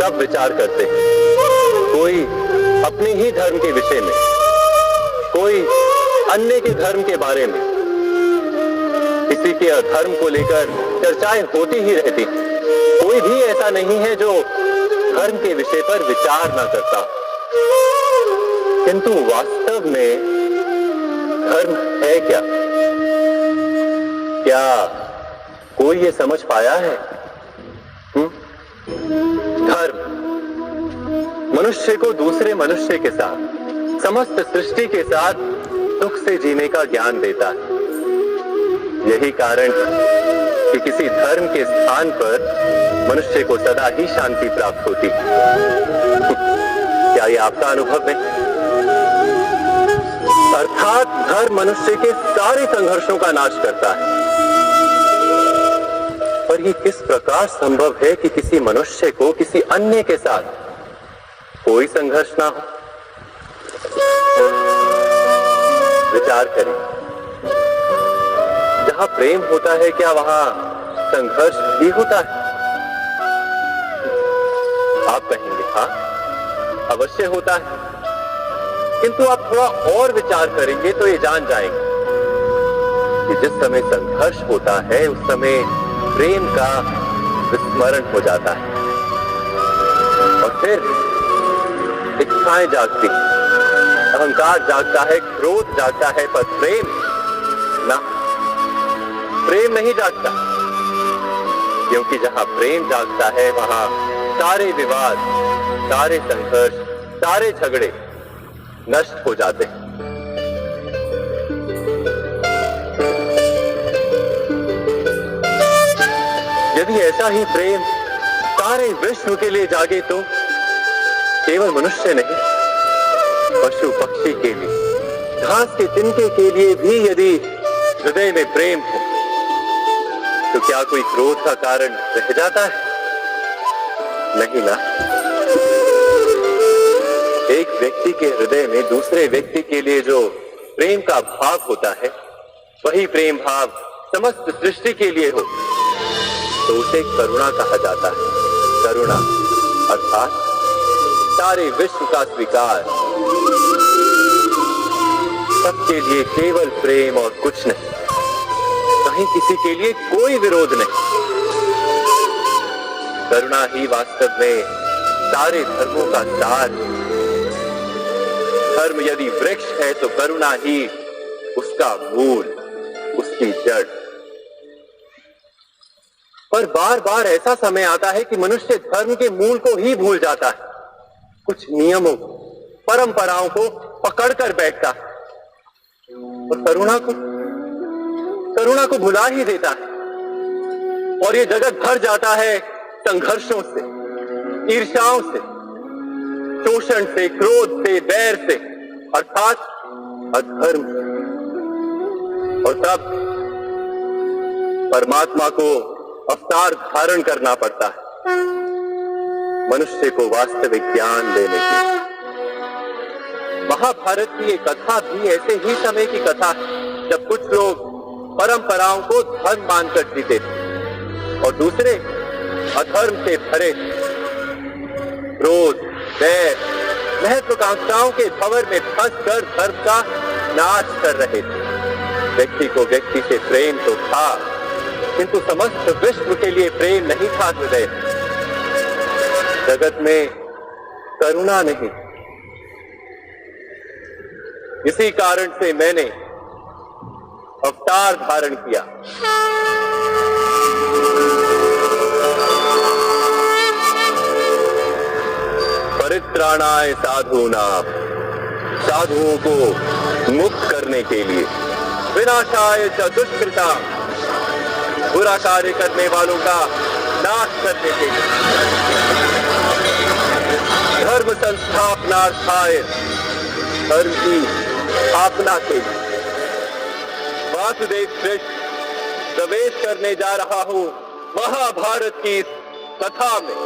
सब विचार करते हैं, कोई अपने ही धर्म के विषय में, कोई अन्य के धर्म के बारे में। किसी के धर्म को लेकर चर्चाएं होती ही रहती। कोई भी ऐसा नहीं है जो धर्म के विषय पर विचार ना करता। किंतु वास्तव में धर्म है क्या? क्या कोई ये समझ पाया है? धर्म मनुष्य को दूसरे मनुष्य के साथ, समस्त सृष्टि के साथ सुख से जीने का ज्ञान देता है। यही कारण कि किसी धर्म के स्थान पर मनुष्य को सदा ही शांति प्राप्त होती है। क्या ये आपका अनुभव है? अर्थात धर्म मनुष्य के सारे संघर्षों का नाश करता है। पर ये किस प्रकार संभव है कि किसी मनुष्य को किसी अन्य के साथ कोई संघर्ष ना हो? विचार करें, जहां प्रेम होता है क्या वहां संघर्ष भी होता है? आप कहेंगे हाँ, अवश्य होता है। किंतु आप थोड़ा और विचार करेंगे तो ये जान जाएंगे कि जिस समय संघर्ष होता है उस समय प्रेम का विस्मरण हो जाता है और फिर इच्छाएं जागती, अहंकार जागता है, क्रोध जागता है, पर प्रेम ना, प्रेम नहीं जागता। क्योंकि जहां प्रेम जागता है वहां सारे विवाद, सारे संघर्ष, सारे झगड़े नष्ट हो जाते हैं। यदि ऐसा ही प्रेम सारे विश्व के लिए जागे तो केवल मनुष्य नहीं, पशु पक्षी के लिए, घास के तिनके के लिए भी यदि हृदय में प्रेम हो तो क्या कोई क्रोध का कारण रह जाता है? नहीं ना। एक व्यक्ति के हृदय में दूसरे व्यक्ति के लिए जो प्रेम का भाव होता है, वही प्रेम भाव समस्त सृष्टि के लिए हो तो उसे करुणा कहा जाता है। करुणा अर्थात सारे विश्व का स्वीकार, सबके लिए केवल प्रेम और कुछ नहीं, कहीं किसी के लिए कोई विरोध नहीं। करुणा ही वास्तव में सारे धर्मों का सार है। धर्म यदि वृक्ष है तो करुणा ही उसका मूल, उसकी जड़। पर बार बार ऐसा समय आता है कि मनुष्य धर्म के मूल को ही भूल जाता है, कुछ नियमों, परंपराओं को पकड़कर बैठता है और करुणा को भुला ही देता है। और ये जगत भर जाता है संघर्षों से, ईर्ष्याओं से, शोषण से, क्रोध से, बैर से, अर्थात अधर्म। और तब परमात्मा को अवतार धारण करना पड़ता है मनुष्य को वास्तविक ज्ञान देने की। महाभारत की एक कथा भी ऐसे ही समय की कथा है जब कुछ लोग परंपराओं को धर्म मानकर जीते थे और दूसरे अधर्म से भरे क्रोध, बैर, महत्वाकांक्षाओं के भंवर में फंसकर धर्म का नाश कर रहे थे। व्यक्ति को व्यक्ति से प्रेम तो था, किंतु समस्त विश्व के लिए प्रेम नहीं था हृदय। जगत में करुणा नहीं। इसी कारण से मैंने अवतार धारण किया। परित्राणाय साधूनां, साधुओं को मुक्त करने के लिए, विनाशाय च दुष्कृतां, बुरा कार्य करने वालों का नाश करने के लिए, धर्म संस्थापनार्थाय, धर्म की स्थापना के लिए वासुदेव कृष्ण प्रवेश करने जा रहा हूं महाभारत की कथा में।